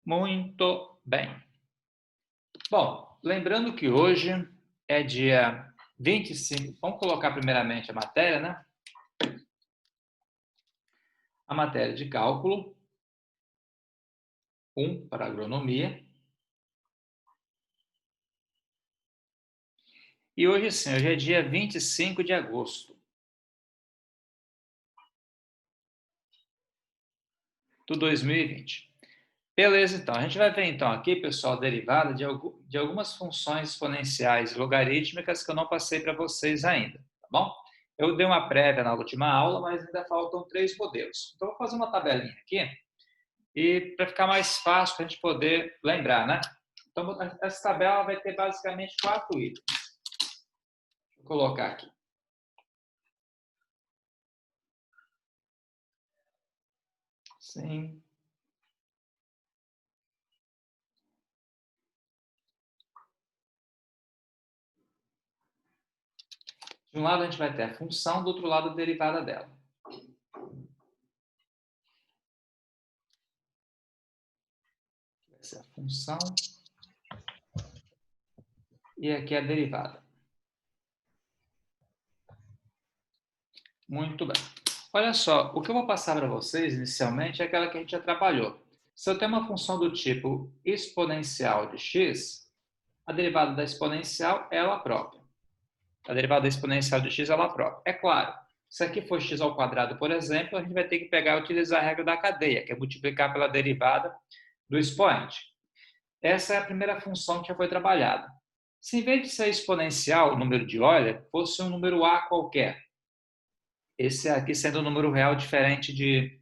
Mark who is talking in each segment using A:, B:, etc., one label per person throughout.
A: Muito bem. Bom, lembrando que hoje é dia 25. Vamos colocar primeiramente a matéria, né? A matéria de cálculo 1 para agronomia. E hoje sim, hoje é dia 25 de agosto de 2020. Beleza, então. A gente vai ver então aqui, pessoal, a derivada de algumas funções exponenciais logarítmicas que eu não passei para vocês ainda, tá bom? Eu dei uma prévia na última aula, mas ainda faltam 3 modelos. Então, eu vou fazer uma tabelinha aqui e para ficar mais fácil para a gente poder lembrar, né? Então, essa tabela vai ter basicamente 4 itens. Vou colocar aqui. Sim. De um lado a gente vai ter a função, do outro lado a derivada dela. Vai ser a função e aqui a derivada. Muito bem. Olha só, o que eu vou passar para vocês inicialmente é aquela que a gente já trabalhou. Se eu tenho uma função do tipo exponencial de x, a derivada da exponencial é ela própria. A derivada da exponencial de x é ela própria. É claro, se aqui for x ao quadrado, por exemplo, a gente vai ter que pegar e utilizar a regra da cadeia, que é multiplicar pela derivada do expoente. Essa é a primeira função que já foi trabalhada. Se em vez de ser exponencial, o número de Euler, fosse um número a qualquer, esse aqui sendo um número real diferente de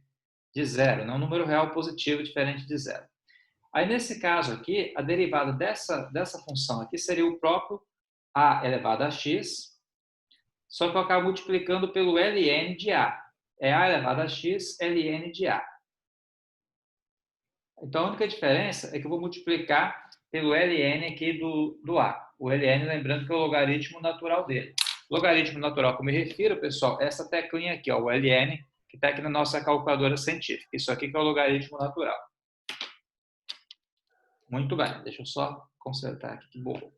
A: zero, não um número real positivo diferente de zero. Aí, nesse caso aqui, a derivada dessa função aqui seria o próprio a elevado a x, só que eu acabo multiplicando pelo ln de a. É a elevado a x, ln de a. Então, a única diferença é que eu vou multiplicar pelo ln aqui do a. O ln, lembrando que é o logaritmo natural dele. Logaritmo natural que eu me refiro, pessoal, é essa teclinha aqui, ó, o ln, que está aqui na nossa calculadora científica. Isso aqui que é o logaritmo natural. Muito bem, deixa eu só consertar aqui, que boa.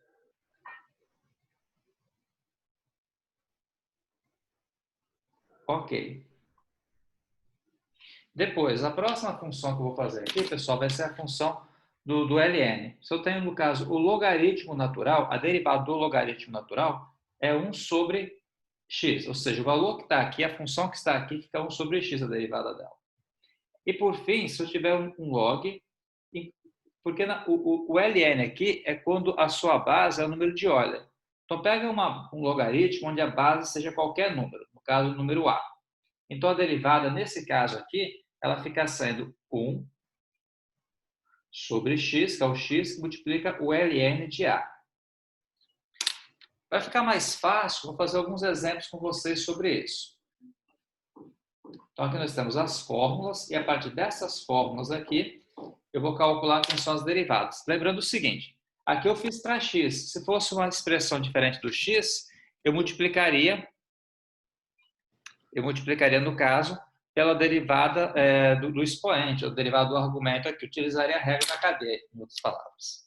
A: Ok. Depois, a próxima função que eu vou fazer aqui, pessoal, vai ser a função do ln. Se eu tenho, no caso, o logaritmo natural, a derivada do logaritmo natural é 1 sobre x, ou seja, o valor que está aqui, a função que está aqui, fica 1 sobre x, a derivada dela. E, por fim, se eu tiver um log, porque o ln aqui é quando a sua base é o número de Euler. Então, pega um logaritmo onde a base seja qualquer número, no caso, o número a. Então, a derivada, nesse caso aqui, ela fica sendo 1 sobre x, que é o x, que multiplica o ln de a. Vai ficar mais fácil, vou fazer alguns exemplos com vocês sobre isso. Então, aqui nós temos as fórmulas, e a partir dessas fórmulas aqui, eu vou calcular quem são as derivadas. Lembrando o seguinte, aqui eu fiz para x. Se fosse uma expressão diferente do x, eu multiplicaria, no caso, pela derivada do expoente, ou derivada do argumento aqui. Utilizaria a regra da cadeia, em outras palavras.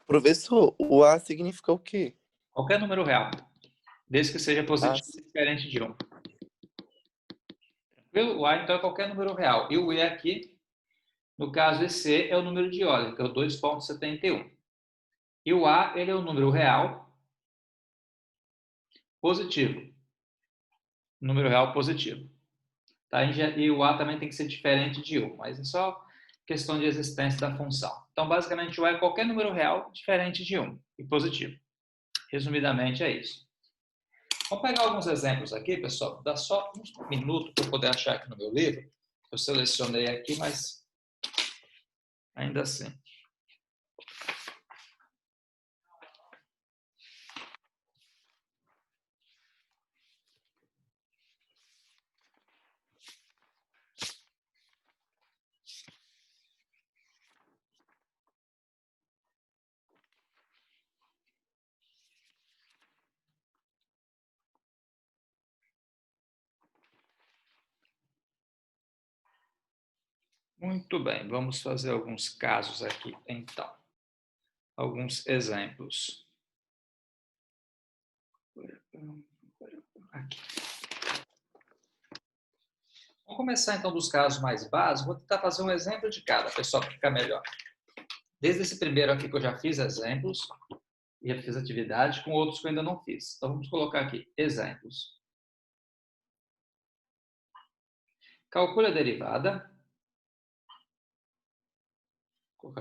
B: Professor, o A significa o quê?
A: Qualquer número real, desde que seja positivo e diferente de 1. O A, então, é qualquer número real. E o E aqui, no caso, esse é o número de Euler, que é o 2,71. E o A, ele é um número real positivo. Número real positivo. Tá? E o A também tem que ser diferente de 1, mas é só questão de existência da função. Então, basicamente, o A é qualquer número real diferente de 1 e positivo. Resumidamente, é isso. Vamos pegar alguns exemplos aqui, pessoal. Dá só um minuto para eu poder achar aqui no meu livro. Eu selecionei aqui, mas ainda assim. Muito bem, vamos fazer alguns casos aqui, então. Alguns exemplos. Aqui. Vamos começar, então, dos casos mais básicos. Vou tentar fazer um exemplo de cada, pessoal, para ficar melhor. Desde esse primeiro aqui que eu já fiz exemplos, e já fiz atividade, com outros que eu ainda não fiz. Então, vamos colocar aqui exemplos. Calcule a derivada.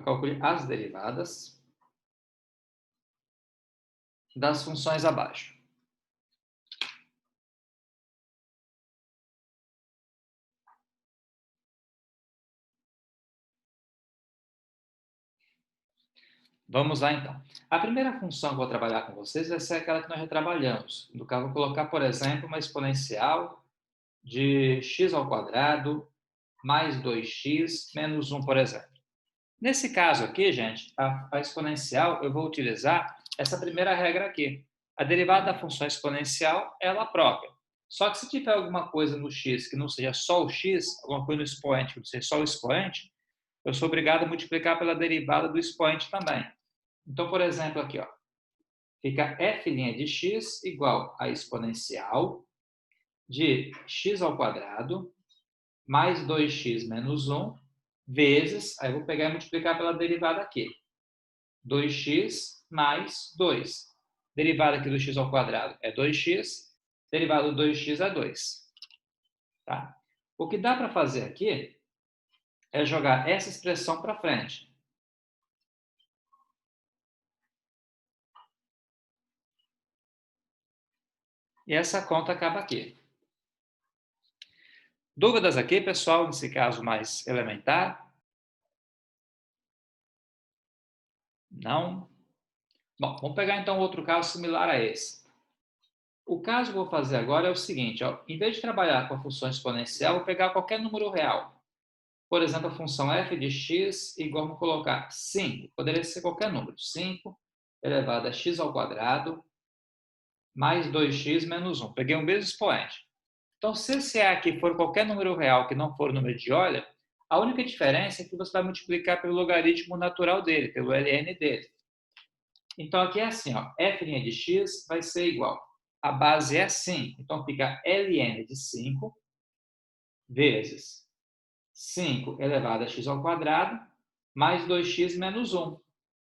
A: Calcule as derivadas das funções abaixo. Vamos lá, então. A primeira função que eu vou trabalhar com vocês vai ser aquela que nós já trabalhamos. No caso, vou colocar, por exemplo, uma exponencial de x ao quadrado mais 2x menos 1, por exemplo. Nesse caso aqui, gente, a exponencial, eu vou utilizar essa primeira regra aqui. A derivada da função exponencial é ela própria. Só que se tiver alguma coisa no x que não seja só o x, alguma coisa no expoente que não seja só o expoente, eu sou obrigado a multiplicar pela derivada do expoente também. Então, por exemplo, aqui, ó, fica f' de x igual a exponencial de x ao quadrado mais 2x menos 1 vezes, aí eu vou pegar e multiplicar pela derivada aqui, 2x mais 2. Derivada aqui do x ao quadrado é 2x, derivada do 2x é 2. Tá? O que dá para fazer aqui é jogar essa expressão para frente. E essa conta acaba aqui. Dúvidas aqui, pessoal, nesse caso mais elementar? Não? Bom, vamos pegar então outro caso similar a esse. O caso que eu vou fazer agora é o seguinte, ó, em vez de trabalhar com a função exponencial, eu vou pegar qualquer número real. Por exemplo, a função f de x igual, vamos colocar 5. Poderia ser qualquer número. 5 elevado a x ao quadrado mais 2x menos 1. Peguei um mesmo expoente. Então, se esse A aqui for qualquer número real que não for número de Euler, a única diferença é que você vai multiplicar pelo logaritmo natural dele, pelo ln dele. Então, aqui é assim, ó, f' de x vai ser igual. A base é 5, então fica ln de 5 vezes 5 elevado a x ao quadrado mais 2x menos 1.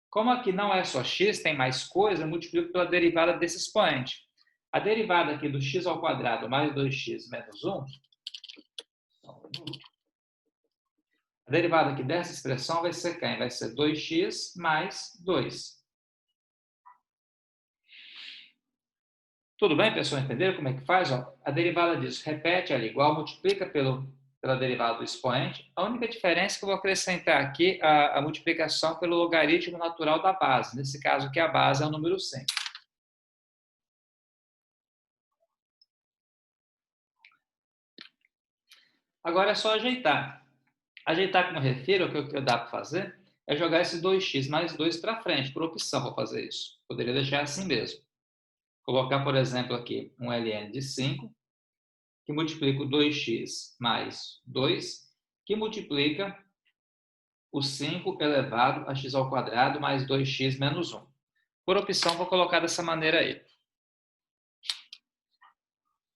A: Como aqui não é só x, tem mais coisa, eu multiplico pela derivada desse expoente. A derivada aqui do x ao quadrado mais 2x menos 1, a derivada aqui dessa expressão vai ser quem? Vai ser 2x mais 2. Tudo bem, pessoal? Entenderam como é que faz? Ó, a derivada disso repete ela igual, multiplica pela derivada do expoente. A única diferença é que eu vou acrescentar aqui a multiplicação pelo logaritmo natural da base. Nesse caso aqui, a base é o número 5. Agora é só ajeitar. Ajeitar como eu refiro, o que dá para fazer é jogar esse 2x mais 2 para frente, por opção vou fazer isso. Poderia deixar assim mesmo. Colocar, por exemplo, aqui um ln de 5, que multiplica o 2x mais 2, que multiplica o 5 elevado a x ao quadrado mais 2x menos 1. Por opção, vou colocar dessa maneira aí.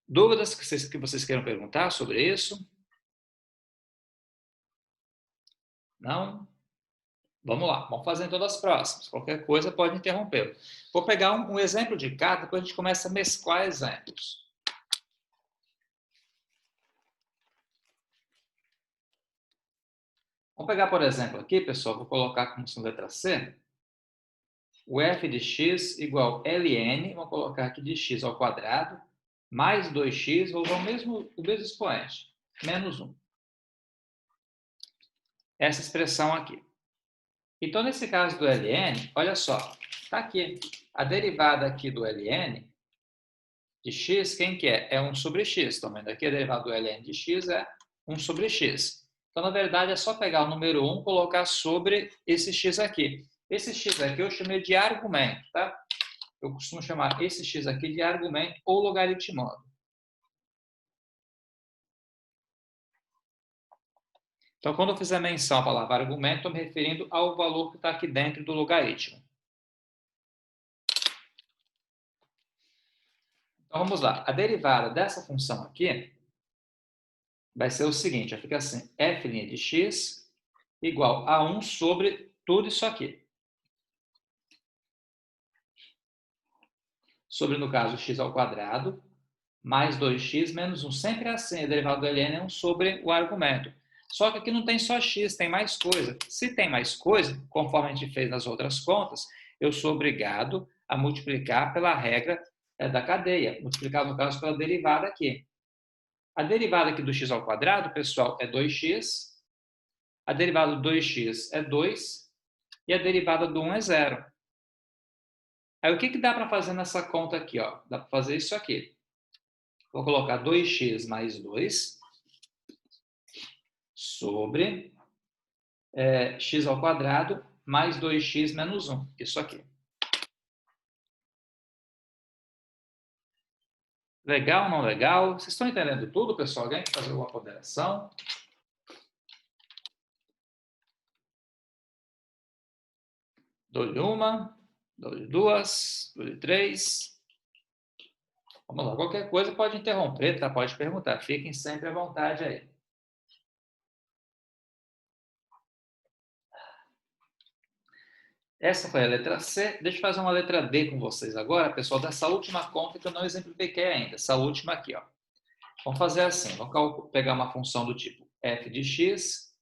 A: Dúvidas que vocês queiram perguntar sobre isso? Não? Vamos lá, vamos fazer em todas as próximas. Qualquer coisa pode interromper. Vou pegar um exemplo de cada, depois a gente começa a mesclar exemplos. Vamos pegar, por exemplo, aqui, pessoal, vou colocar como letra C, o f de x igual ln, vou colocar aqui de x ao quadrado, mais 2x, vou usar o mesmo expoente, menos 1. Essa expressão aqui. Então, nesse caso do ln, olha só, está aqui. A derivada aqui do ln de x, quem que é? É 1 sobre x. Estão vendo aqui? A derivada do ln de x é 1 sobre x. Então, na verdade, é só pegar o número 1 e colocar sobre esse x aqui. Esse x aqui eu chamei de argumento, tá? Eu costumo chamar esse x aqui de argumento ou logaritmando. Então, quando eu fizer menção à palavra argumento, estou me referindo ao valor que está aqui dentro do logaritmo. Então, vamos lá. A derivada dessa função aqui vai ser o seguinte, fica assim, f' de x igual a 1 sobre tudo isso aqui. Sobre, no caso, x ao quadrado, mais 2x menos 1. Sempre é assim, a derivada do ln é 1 sobre o argumento. Só que aqui não tem só x, tem mais coisa. Se tem mais coisa, conforme a gente fez nas outras contas, eu sou obrigado a multiplicar pela regra da cadeia. Multiplicar, no caso, pela derivada aqui. A derivada aqui do x ao quadrado, pessoal, é 2x. A derivada do 2x é 2. E a derivada do 1 é 0. Aí, o que dá para fazer nessa conta aqui? Ó? Dá para fazer isso aqui. Vou colocar 2x mais 2 sobre x ao quadrado mais 2x menos 1. Isso aqui. Legal ou não legal? Vocês estão entendendo tudo, pessoal? Alguém quer fazer alguma ponderação? Dou-lhe uma, dou-lhe duas, dou-lhe três. Vamos lá, qualquer coisa pode interromper, tá? Pode perguntar. Fiquem sempre à vontade aí. Essa foi a letra C. Deixa eu fazer uma letra D com vocês agora, pessoal, dessa última conta que eu não exemplifiquei ainda. Essa última aqui, ó. Vamos fazer assim. Vamos pegar uma função do tipo f de x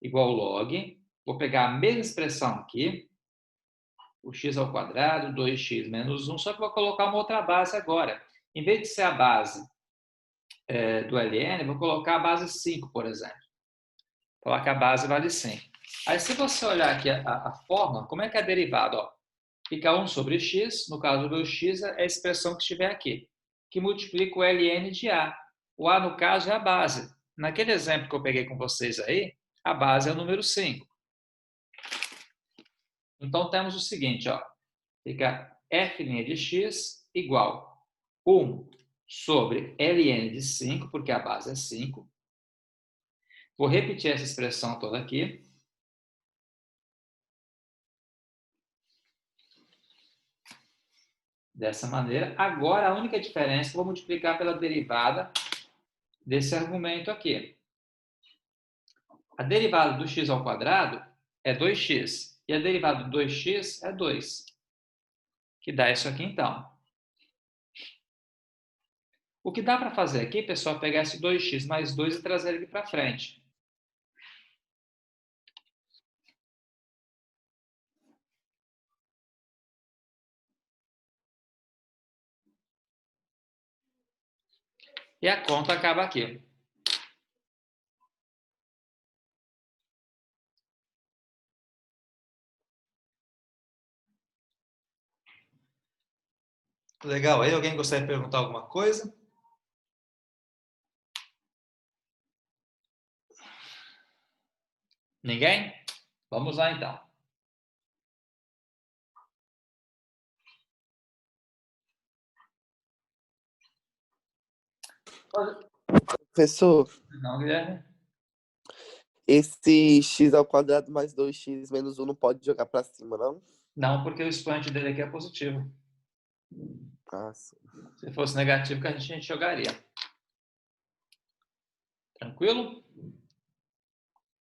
A: igual log. Vou pegar a mesma expressão aqui, o x ao quadrado, 2x menos 1, só que vou colocar uma outra base agora. Em vez de ser a base do ln, vou colocar a base 5, por exemplo. Coloca a base vale 5. Aí, se você olhar aqui a fórmula, como é que é a derivada? Ó, fica 1 sobre x, no caso do x é a expressão que estiver aqui, que multiplica o ln de a. O a, no caso, é a base. Naquele exemplo que eu peguei com vocês aí, a base é o número 5. Então, temos o seguinte, ó, fica f' de x igual 1 sobre ln de 5, porque a base é 5. Vou repetir essa expressão toda aqui. Dessa maneira. Agora, a única diferença é que eu vou multiplicar pela derivada desse argumento aqui. A derivada do x ao quadrado é 2x. E a derivada do 2x é 2. Que dá isso aqui, então. O que dá para fazer aqui, pessoal, é pegar esse 2x mais 2 e trazer ele para frente. E a conta acaba aqui. Legal. Aí, alguém gostaria de perguntar alguma coisa? Ninguém? Vamos lá, então.
B: Professor,
A: Não, Guilherme?
B: esse x ao quadrado mais 2x menos 1 não pode jogar pra cima, não?
A: Não, porque o expoente dele aqui é positivo.
B: Ah, sim.
A: Se fosse negativo, que a gente jogaria. Tranquilo?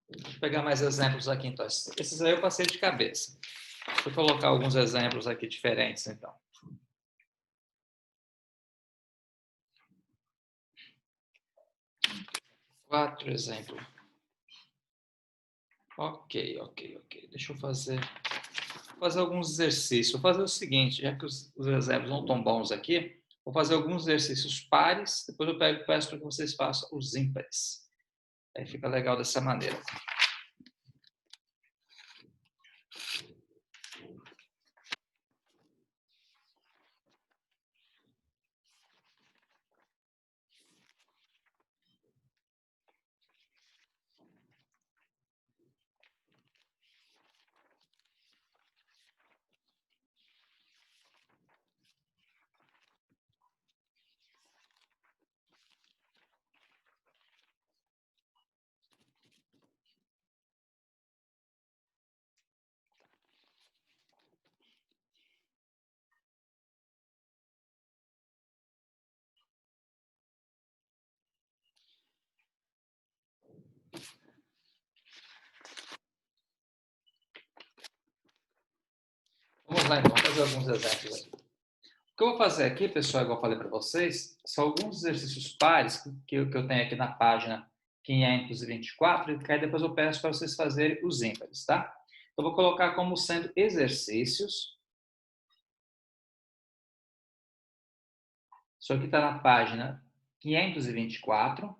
A: Deixa eu pegar mais exemplos aqui, então. Esses aí eu passei de cabeça. Deixa eu colocar alguns exemplos aqui diferentes, então. Quatro exemplos. Ok. Deixa eu fazer alguns exercícios. Vou fazer o seguinte, já que os exemplos não estão bons aqui, vou fazer alguns exercícios pares, depois eu peço para que vocês façam os ímpares. Aí fica legal dessa maneira. lá então, vamos fazer alguns exemplos aqui. O que eu vou fazer aqui, pessoal, igual eu falei para vocês, são alguns exercícios pares que eu tenho aqui na página 524, e aí depois eu peço para vocês fazerem os ímpares, tá? Eu vou colocar como sendo exercícios. Isso aqui está na página 524.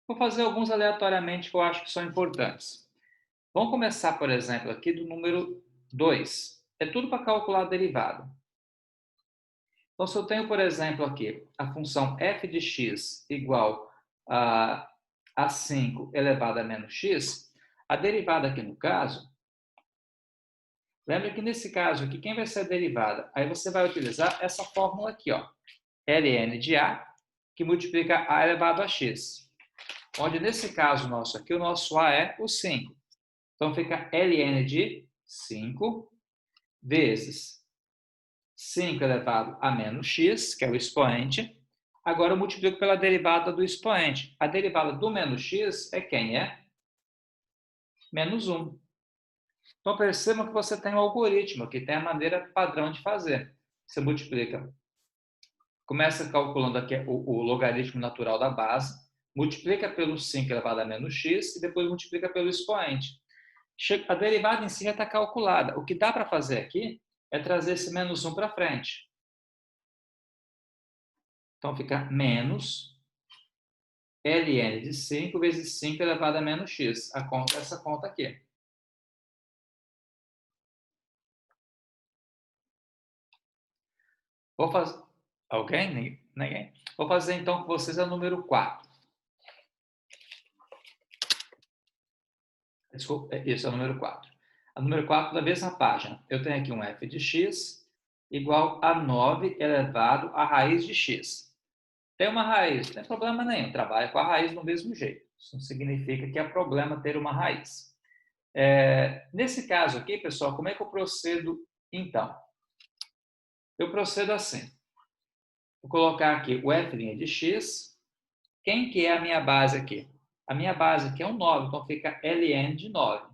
A: Vou fazer alguns aleatoriamente que eu acho que são importantes. Vamos começar, por exemplo, aqui do número 2. É tudo para calcular a derivada. Então, se eu tenho, por exemplo, aqui a função f de x igual a 5 elevado a menos x, a derivada aqui no caso, lembra que nesse caso aqui, quem vai ser a derivada? Aí você vai utilizar essa fórmula aqui, ó, ln de a, que multiplica a elevado a x. Onde nesse caso nosso aqui, o nosso a é o 5. Então, fica ln de 5 vezes 5 elevado a menos x, que é o expoente. Agora eu multiplico pela derivada do expoente. A derivada do menos x é quem? É menos 1. Então, percebam que você tem um algoritmo, que tem a maneira padrão de fazer. Você multiplica. Começa calculando aqui o logaritmo natural da base, multiplica pelo 5 elevado a menos x e depois multiplica pelo expoente. A derivada em si já está calculada. O que dá para fazer aqui é trazer esse menos 1 para frente. Então, fica menos ln de 5 vezes 5 elevado a menos x. Essa conta aqui. Vou fazer... Alguém? Ninguém? Vou fazer então com vocês o número 4. Desculpa, isso é o número 4. A número 4 da mesma página. Eu tenho aqui um f de x igual a 9 elevado à raiz de x. Tem uma raiz, não tem problema nenhum, trabalha com a raiz do mesmo jeito. Isso não significa que é problema ter uma raiz. Nesse caso aqui, pessoal, como é que eu procedo então? Eu procedo assim. Vou colocar aqui o f' de x. Quem que é a minha base aqui? A minha base aqui é um 9, então fica ln de 9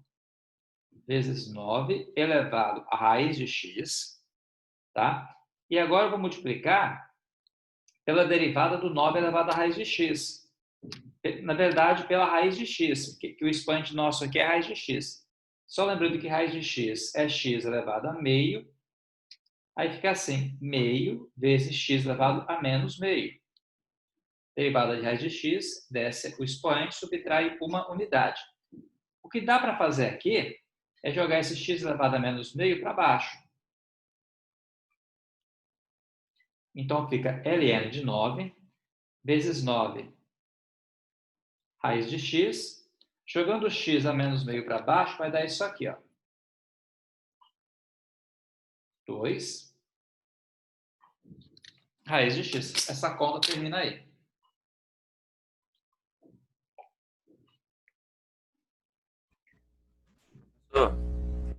A: vezes 9 elevado à raiz de x, tá? E agora eu vou multiplicar pela derivada do 9 elevado à raiz de x. Na verdade, pela raiz de x, que o expoente nosso aqui é a raiz de x. Só lembrando que raiz de x é x elevado a meio, aí fica assim, meio vezes x elevado a menos meio. Derivada de raiz de x, desce o expoente, subtrai uma unidade. O que dá para fazer aqui é jogar esse x elevado a menos meio para baixo. Então, fica ln de 9 vezes 9 raiz de x. Jogando o x a menos meio para baixo, vai dar isso aqui, ó. 2 raiz de x. Essa conta termina aí.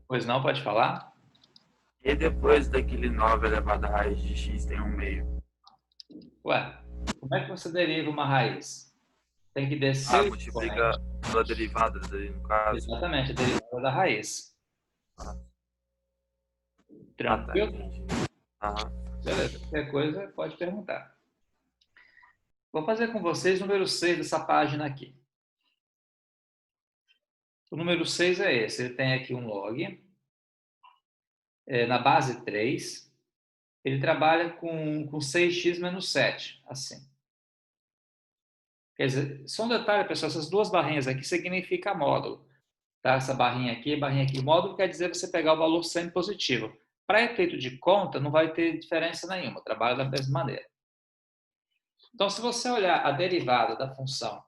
A: Pois não, pode falar?
C: E depois daquele 9 elevado à raiz de x tem um meio.
A: Ué, como é que você deriva uma raiz? Tem que descer o
C: multiplica
A: expoente.
C: pela derivada daí, no caso.
A: Exatamente, a derivada da raiz. Tranquilo? Beleza, qualquer coisa pode perguntar. Vou fazer com vocês o número 6 dessa página aqui. O número 6 é esse, ele tem aqui um log, na base 3, ele trabalha com 6x menos 7, assim. Quer dizer, só um detalhe, pessoal, essas duas barrinhas aqui significam módulo. Tá? Essa barrinha aqui. Módulo quer dizer você pegar o valor sempre positivo. Para efeito de conta, não vai ter diferença nenhuma, trabalha da mesma maneira. Então, se você olhar a derivada da função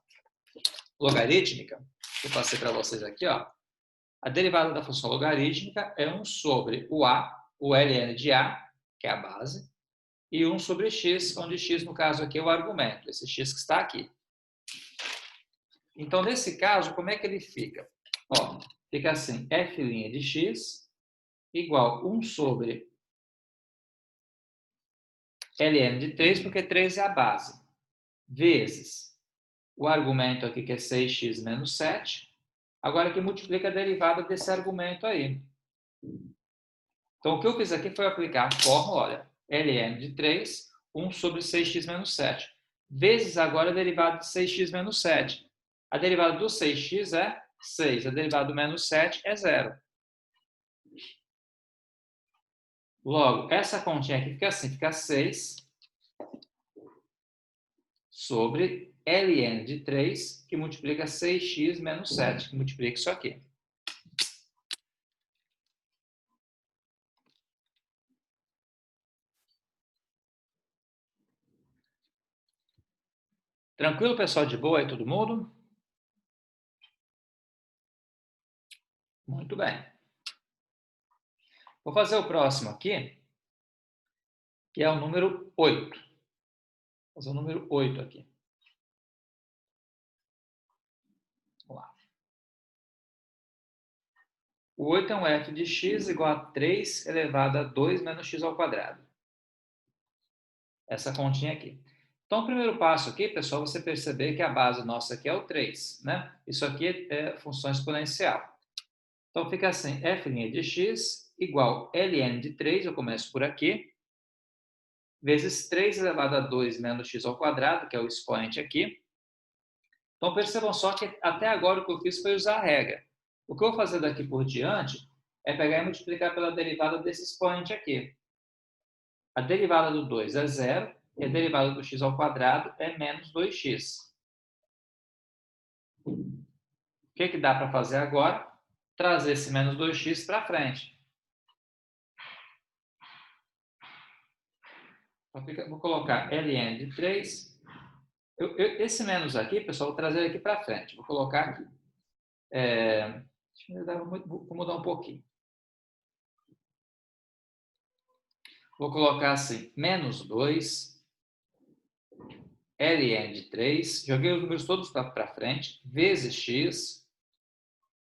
A: logarítmica, que eu passei para vocês aqui, ó, a derivada da função logarítmica é 1 sobre o a, o ln de a, que é a base, e 1 sobre x, onde x, no caso aqui, é o argumento, esse x que está aqui. Então, nesse caso, como é que ele fica? Ó, fica assim, f' de x igual 1 sobre ln de 3, porque 3 é a base, vezes o argumento aqui, que é 6x menos 7. Agora, aqui multiplica a derivada desse argumento aí. Então, o que eu fiz aqui foi aplicar a fórmula, olha, ln de 3, 1 sobre 6x menos 7, vezes agora a derivada de 6x menos 7. A derivada do 6x é 6, a derivada do menos 7 é 0. Logo, essa continha aqui fica assim, fica 6 sobre ln de 3, que multiplica 6x menos 7, que multiplica isso aqui. Tranquilo, pessoal? De boa aí, todo mundo? Muito bem. Vou fazer o próximo aqui, que é o número 8. Vou fazer o número 8 aqui. Vamos lá. O 8 é um f de x igual a 3 elevado a 2 menos x ao quadrado. Essa continha aqui. Então, o primeiro passo aqui, pessoal, você perceber que a base nossa aqui é o 3, né? Isso aqui é função exponencial. Então, fica assim, f' de x igual ln de 3, eu começo por aqui, vezes 3 elevado a 2 menos x ao quadrado, que é o expoente aqui. Então, percebam só que até agora o que eu fiz foi usar a regra. O que eu vou fazer daqui por diante é pegar e multiplicar pela derivada desse expoente aqui. A derivada do 2 é 0 e a derivada do x ao quadrado é menos 2x. O que dá para fazer agora? Trazer esse menos 2x para frente. Vou colocar ln de 3. Esse menos aqui, pessoal, vou trazer aqui para frente. Vou colocar aqui. Vou mudar um pouquinho. Vou colocar assim, menos 2, ln de 3, joguei os números todos para frente, vezes x,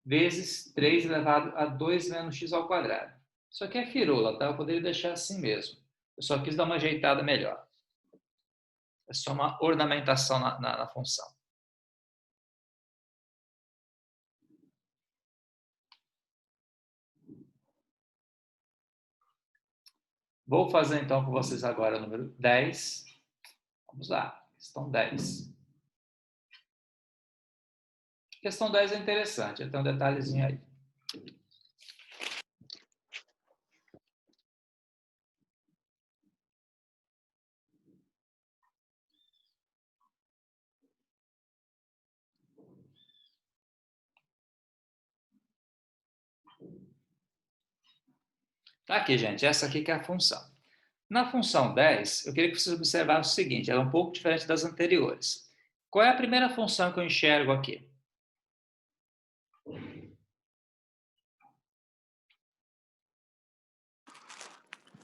A: vezes 3 elevado a 2 menos x ao quadrado. Isso aqui é firula, tá? Eu poderia deixar assim mesmo. Eu só quis dar uma ajeitada melhor. É só uma ornamentação na função. Vou fazer então com vocês agora o número 10. Vamos lá, questão 10. Questão 10 é interessante, tem um detalhezinho aí. Tá aqui, gente, essa aqui que é a função. Na função 10, eu queria que vocês observassem o seguinte, ela é um pouco diferente das anteriores. Qual é a primeira função que eu enxergo aqui?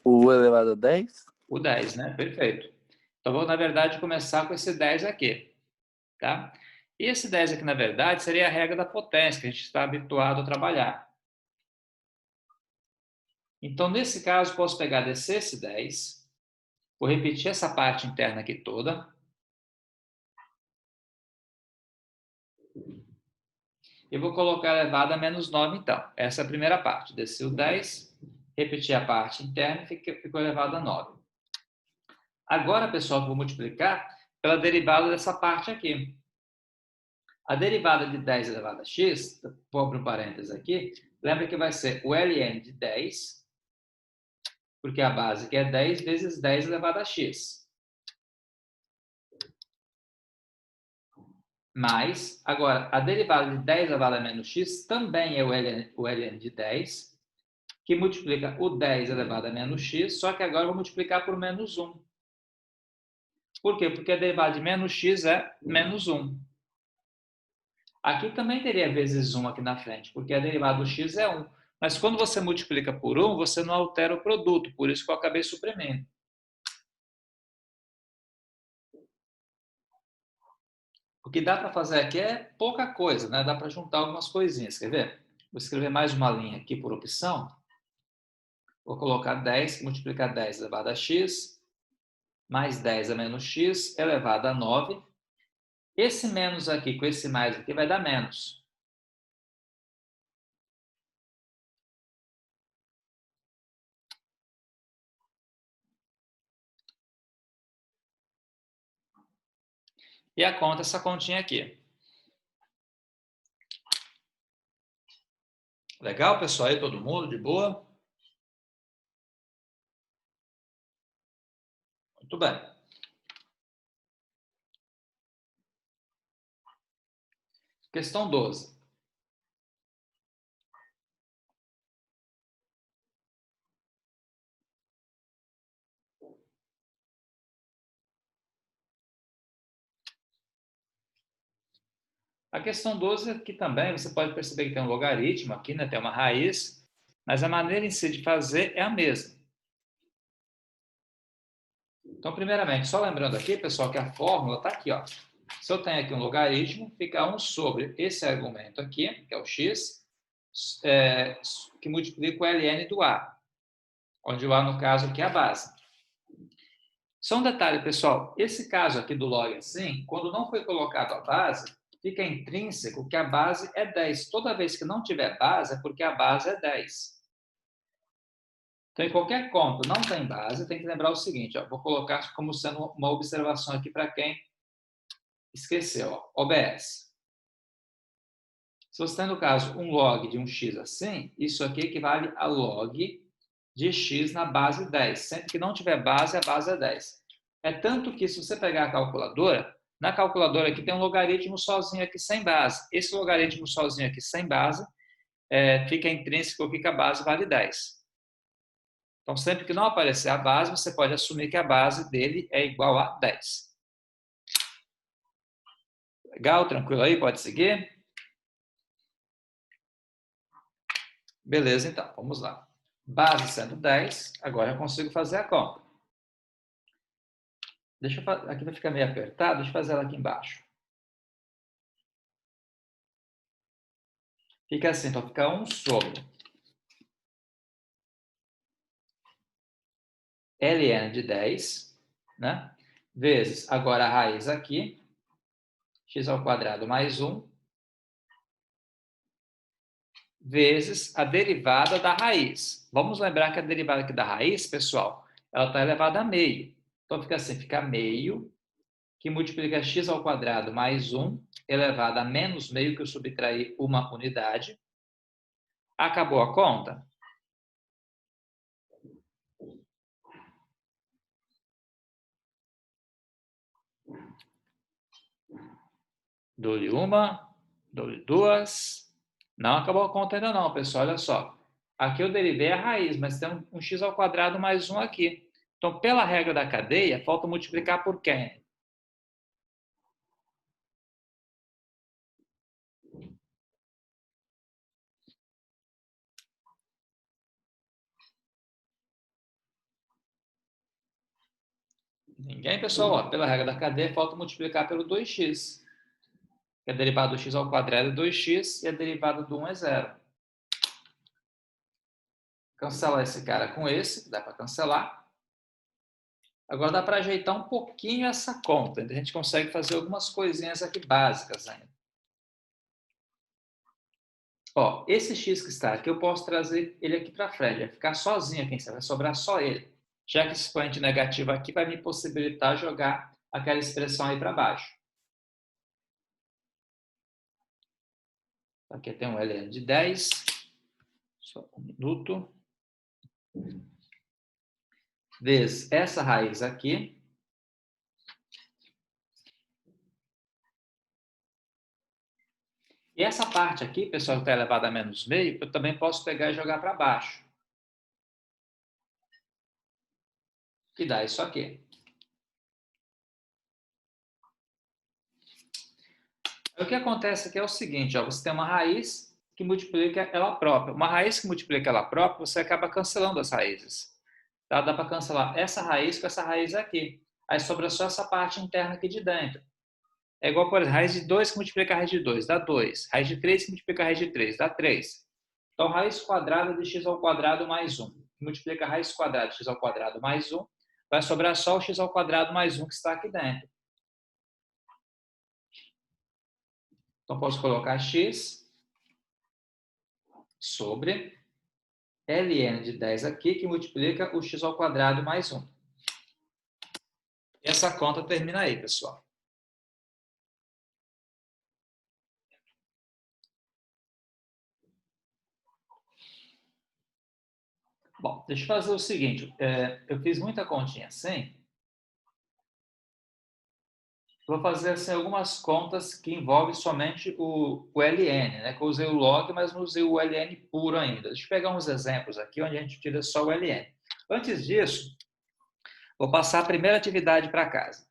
B: O elevado a 10?
A: O 10, né? Perfeito. Então, vou, na verdade, começar com esse 10 aqui. Tá? E esse 10 aqui, na verdade, seria a regra da potência, que a gente está habituado a trabalhar. Então, nesse caso, posso pegar descer esse 10, vou repetir essa parte interna aqui toda. E vou colocar elevado a menos 9, então. Essa é a primeira parte. Desci o 10, repeti a parte interna e ficou elevado a 9. Agora, pessoal, vou multiplicar pela derivada dessa parte aqui. A derivada de 10 elevado a x, vou abrir um parênteses aqui, lembra que vai ser o ln de 10, porque a base aqui é 10 vezes 10 elevado a x. Mais, agora, a derivada de 10 elevado a menos x também é o ln de 10, que multiplica o 10 elevado a menos x, só que agora eu vou multiplicar por menos 1. Por quê? Porque a derivada de menos x é menos 1. Aqui também teria vezes 1 aqui na frente, porque a derivada do x é 1. Mas quando você multiplica por 1, você não altera o produto, por isso que eu acabei suprimindo. O que dá para fazer aqui é pouca coisa, né? Dá para juntar algumas coisinhas, quer ver? Vou escrever mais uma linha aqui por opção. Vou colocar 10, multiplicar 10 elevado a x, mais 10 a menos x elevado a 9. Esse menos aqui com esse mais aqui vai dar menos. e a conta essa continha aqui. Legal, pessoal? Aí todo mundo de boa? Muito bem. Questão 12. A questão 12 aqui também, você pode perceber que tem um logaritmo aqui, né? Tem uma raiz, mas a maneira em si de fazer é a mesma. Então, primeiramente, só lembrando aqui, pessoal, que a fórmula está aqui, ó. Se eu tenho aqui um logaritmo, fica 1 sobre esse argumento aqui, que é o x, que multiplica o ln do a, onde o a, no caso, aqui é a base. Só um detalhe, pessoal, esse caso aqui do log assim, quando não foi colocado a base, fica intrínseco que a base é 10. Toda vez que não tiver base, é porque a base é 10. Então, em qualquer conta não tem base, tem que lembrar o seguinte, ó, vou colocar como sendo uma observação aqui para quem esqueceu, ó, OBS. Se você tem, no caso, um log de um x assim, isso aqui equivale a log de x na base 10. Sempre que não tiver base, a base é 10. É tanto que, se você pegar a calculadora, na calculadora aqui tem um logaritmo sozinho aqui sem base. Esse logaritmo sozinho aqui sem base fica intrínseco aqui que a base vale 10. Então, sempre que não aparecer a base, você pode assumir que a base dele é igual a 10. Legal? Tranquilo aí? Pode seguir? Beleza, então. Vamos lá. Base sendo 10, agora eu consigo fazer a conta. Aqui vai ficar meio apertado, deixa eu fazer ela aqui embaixo. Fica assim, então fica 1 sobre ln de 10, né? Vezes, agora a raiz aqui, x ao quadrado mais 1, vezes a derivada da raiz. Vamos lembrar que a derivada aqui da raiz, pessoal, ela está elevada a meio. Então fica assim, fica meio, que multiplica x ao quadrado mais 1, elevado a menos meio, que eu subtraí uma unidade. Acabou a conta? Dou-lhe uma, dou-lhe duas. Não acabou a conta ainda não, pessoal. Olha só. Aqui eu derivei a raiz, mas tem um x ao quadrado mais 1 aqui. Então, pela regra da cadeia, falta multiplicar por quem? Ninguém, pessoal? Ó, pela regra da cadeia, falta multiplicar pelo 2x. Que a derivada do x ao quadrado é 2x e a derivada do 1 é 0. Cancelar esse cara com esse, dá para cancelar. Agora dá para ajeitar um pouquinho essa conta. A gente consegue fazer algumas coisinhas aqui básicas ainda. Ó, esse x que está aqui, eu posso trazer ele aqui para frente. Vai ficar sozinho aqui, vai sobrar só ele. Já que esse expoente negativo aqui vai me possibilitar jogar aquela expressão aí para baixo. Aqui tem um ln de 10. Só um minuto. Vezes essa raiz aqui. E essa parte aqui, pessoal, que está elevada a menos meio, eu também posso pegar e jogar para baixo. Que dá isso aqui. O que acontece aqui é o seguinte, ó, você tem uma raiz que multiplica ela própria. Uma raiz que multiplica ela própria, você acaba cancelando as raízes. Tá? Dá para cancelar essa raiz com essa raiz aqui. Aí sobra só essa parte interna aqui de dentro. É igual, por exemplo, raiz de 2 que multiplica a raiz de 2, dá 2. Raiz de 3 que multiplica a raiz de 3, dá 3. Então, raiz quadrada de x ao quadrado mais 1. Multiplica a raiz quadrada de x ao quadrado mais 1. Vai sobrar só o x ao quadrado mais 1 que está aqui dentro. Então, posso colocar x sobre ln de 10 aqui, que multiplica o x ao quadrado mais 1. E essa conta termina aí, pessoal. Bom, deixa eu fazer o seguinte. Eu fiz muita continha assim. Vou fazer assim, algumas contas que envolvem somente o ln, né? Que eu usei o log, mas não usei o ln puro ainda. Deixa eu pegar uns exemplos aqui onde a gente tira só o ln. Antes disso, vou passar a primeira atividade para casa.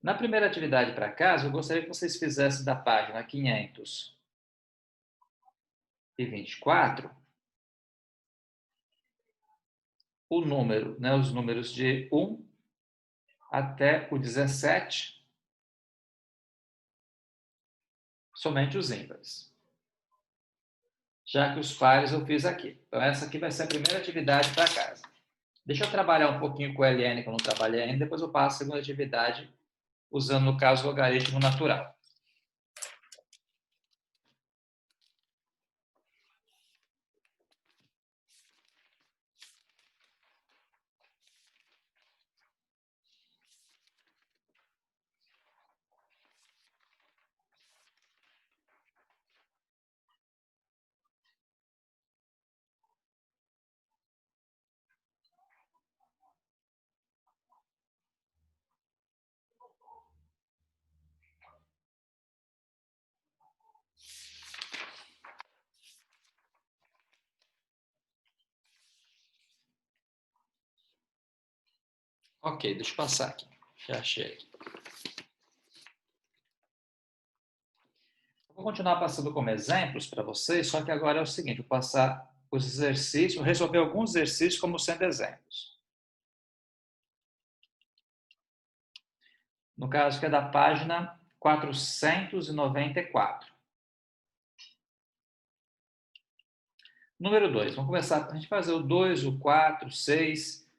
A: Na primeira atividade para casa, eu gostaria que vocês fizessem da página 524 o número, né, os números de 1 até o 17, somente os ímpares. Já que os pares eu fiz aqui. Então, essa aqui vai ser a primeira atividade para casa. Deixa eu trabalhar um pouquinho com o ln, que eu não trabalhei ainda, depois eu passo a segunda atividade, usando, no caso, o logaritmo natural. Ok, deixa eu passar aqui. Já achei aqui. Vou continuar passando como exemplos para vocês, só que agora é o seguinte, vou passar os exercícios, resolver alguns exercícios como sendo exemplos. No caso que é da página 494. Número 2, vamos começar, a gente fazer o 2, o 4, o 6,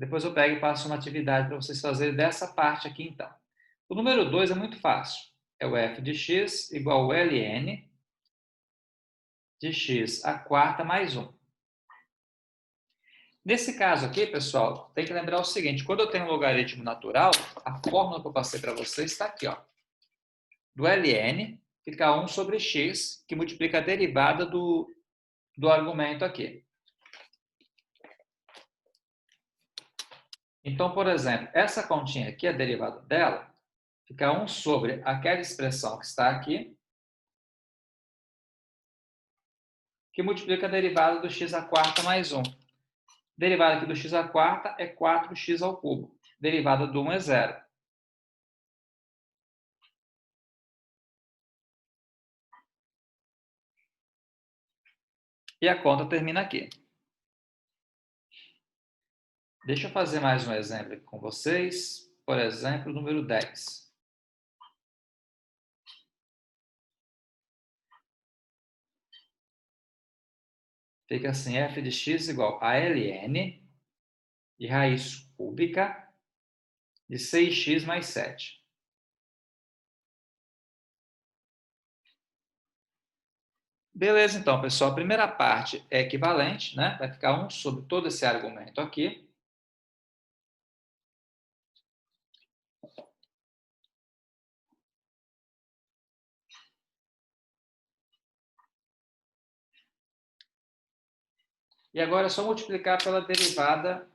A: depois eu pego e passo uma atividade para vocês fazerem dessa parte aqui então. O número 2 é muito fácil, é o f de x igual ao ln de x à quarta mais 1. Nesse caso aqui, pessoal, tem que lembrar o seguinte, quando eu tenho um logaritmo natural, a fórmula que eu passei para vocês está aqui, ó. Do ln fica 1 sobre x, que multiplica a derivada do argumento aqui. Então, por exemplo, essa continha aqui, a derivada dela, fica 1 sobre aquela expressão que está aqui, que multiplica a derivada do x à quarta mais 1. Derivada aqui do x à quarta é 4x ao cubo. Derivada do 1 é 0. E a conta termina aqui. Deixa eu fazer mais um exemplo aqui com vocês. Por exemplo, o número 10. Fica assim, f de x igual a ln de raiz cúbica de 6x mais 7. Beleza, então, pessoal. A primeira parte é equivalente, né? Vai ficar 1 sobre todo esse argumento aqui. E agora é só multiplicar pela derivada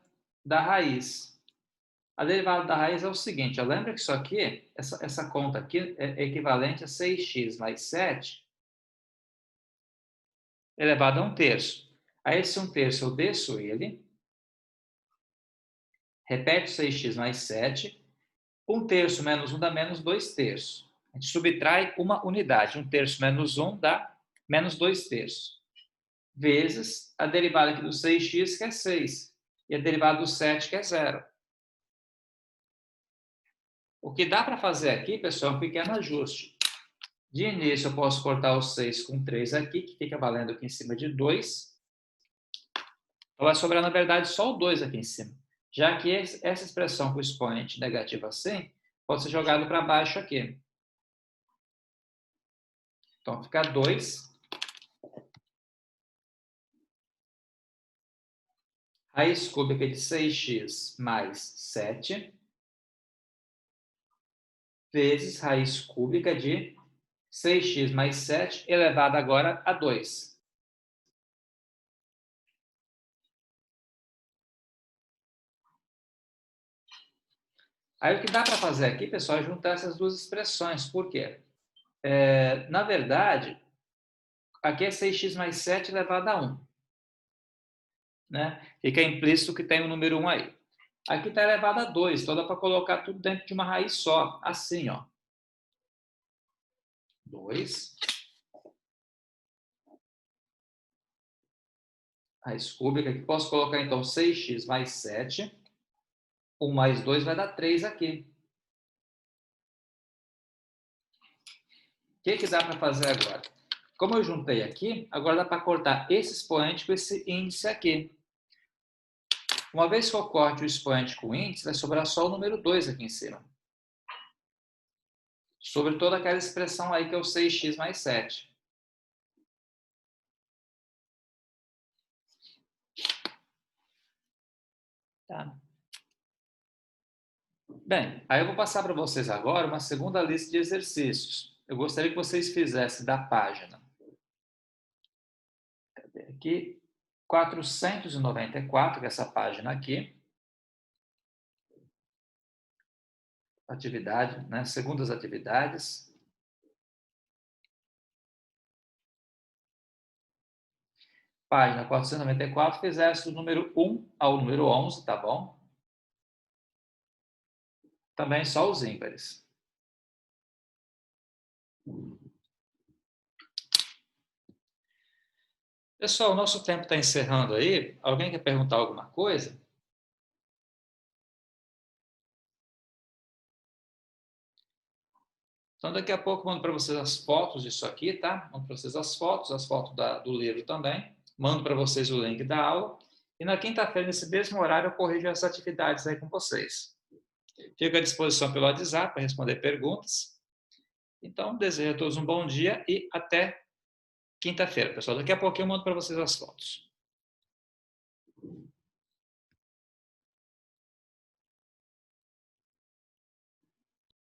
A: da raiz. A derivada da raiz é o seguinte, lembra que isso aqui, essa conta aqui é equivalente a 6x mais 7 elevado a 1/3. Aí esse 1/3 eu desço ele, repete 6x mais 7, 1/3 menos 1 dá menos 2/3. A gente subtrai uma unidade, 1/3 menos 1 dá menos 2/3. Vezes a derivada aqui do 6x, que é 6, e a derivada do 7, que é 0. O que dá para fazer aqui, pessoal, é um pequeno ajuste. De início, eu posso cortar o 6 com 3 aqui, que fica valendo aqui em cima de 2. Então, vai sobrar, na verdade, só o 2 aqui em cima. Já que essa expressão com expoente negativo assim, pode ser jogado para baixo aqui. Então, fica 2. Raiz cúbica de 6x mais 7 vezes raiz cúbica de 6x mais 7 elevado agora a 2. Aí o que dá para fazer aqui, pessoal, é juntar essas duas expressões. Por quê? Na verdade, aqui é 6x mais 7 elevado a 1. Né? Fica implícito que tem o número 1 aí. Aqui está elevado a 2, então dá para colocar tudo dentro de uma raiz só, assim, ó. 2. Raiz cúbica, aqui posso colocar então 6x mais 7. 1 mais 2 vai dar 3 aqui. O que dá para fazer agora? Como eu juntei aqui, agora dá para cortar esse expoente com esse índice aqui. Uma vez que eu corte o expoente com o índice, vai sobrar só o número 2 aqui em cima. Sobre toda aquela expressão aí que é o 6x mais 7. Tá? Bem, aí eu vou passar para vocês agora uma segunda lista de exercícios. Eu gostaria que vocês fizessem da página. Cadê aqui? 494, que é essa página aqui. Atividade, né? Segundas atividades. Página 494, fizesse do número 1 ao número 11, tá bom? Também só os ímpares. Pessoal, o nosso tempo está encerrando aí. Alguém quer perguntar alguma coisa? Então, daqui a pouco eu mando para vocês as fotos disso aqui, tá? Mando para vocês as fotos do livro também. Mando para vocês o link da aula. E na quinta-feira, nesse mesmo horário, eu corrijo as atividades aí com vocês. Fico à disposição pelo WhatsApp para responder perguntas. Então, desejo a todos um bom dia e até quinta-feira, pessoal. Daqui a pouco eu mando para vocês as fotos.